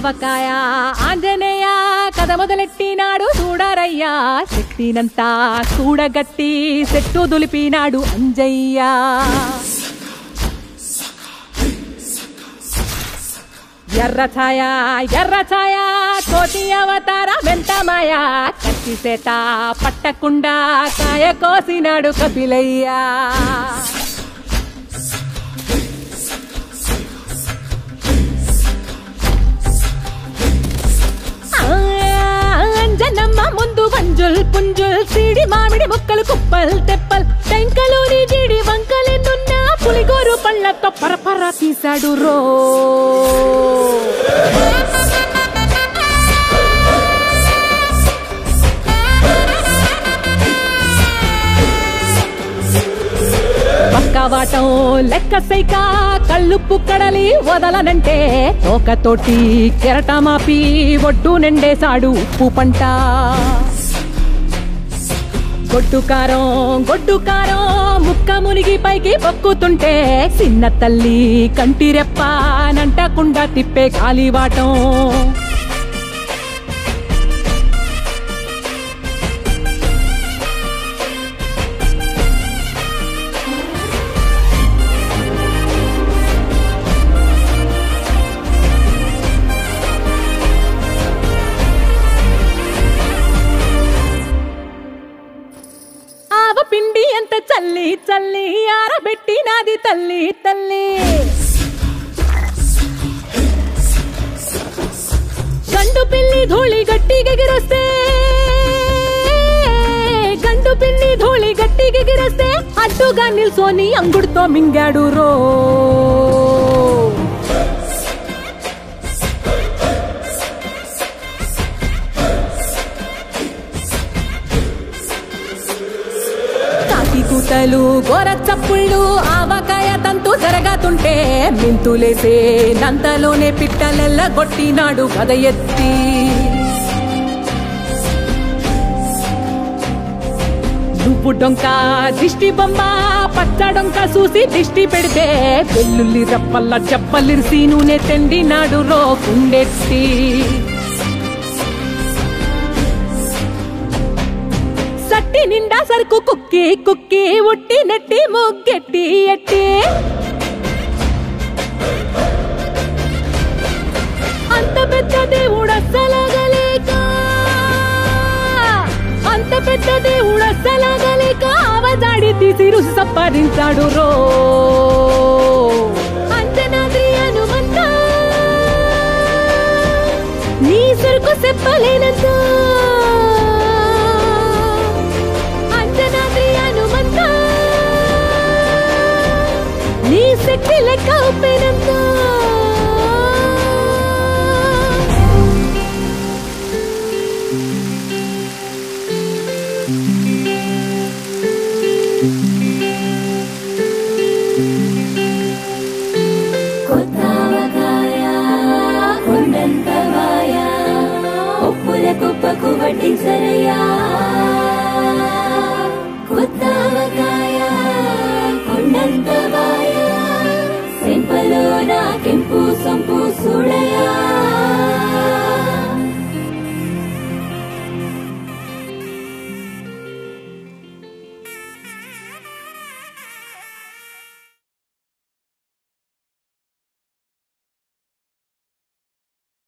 ఆవకాయ ఆంజనేయ కథ మొదలెట్టినాడు చూడరయ్యా శక్తినంతా కూడగట్టి చెట్టు దులిపినాడు అంజయ్య ఎర్ర ఛాయ కోటి అవతార వెంటమాయ కత్తి సేత పట్టకుండా కాయ కోసినాడు కపిలయ్య అంజనమ్మ ముందు వంజుల్ పుంజుల్ సీడి మామిడి ముక్కలు కుప్పల్ తెప్పల్ టెంకలోని జీడి వంకలెన్నున్నా పులిగోరు పళ్ళతో పరపర తీశాడు రో పక్కవాటం లెక్క సైక కళ్ళుప్పు కడలి వదలనంటే తోకతోటి కెరటమాపి ఒడ్డు నిండేశాడు ఉప్పు పంట గొడ్డు కారం ముక్క మునిగి పైకి పొక్కుతుంటే చిన్న తల్లి కంటిరెప్ప నంటకుండా తిప్పే కాలివాటం పిండి ఎంత చల్లి చల్లి ఆరబెట్టి నాది తల్లి తల్లి గండు పిల్లి ధూళి గట్టి గెగిరొస్తే అడ్డుగా నిల్సోని అంగుడుతో మింగాడు రో కూతలు గోర చప్పుళ్ళు ఆవకాయ తంతు జరగతుంటే మింతులేసే నంతలోనే పిట్టలెల్ల కొట్టినాడు గద ఎత్తి నువ్వు డొంక దిష్టి బొమ్మ పచ్చ డొంక చూసి దిష్టి పెడితే వెల్లుల్లి రప్పల్ల చెప్పలిరిసి నూనె తెండినాడు రో కుండెత్తి సట్టి నిండా సరుకు కుక్కి కుక్కి ఉట్టి నెట్టి ముగ్గెట్టి ఎట్టి అంత పెద్ద దేవుడస్సలాగలేక ఆవజాడి తీసి రుసి సంపాదించాడు రో అంజనాద్రి హనుమంత నీ సరుకు చెప్పలేనంత నీ శక్తి లెక్క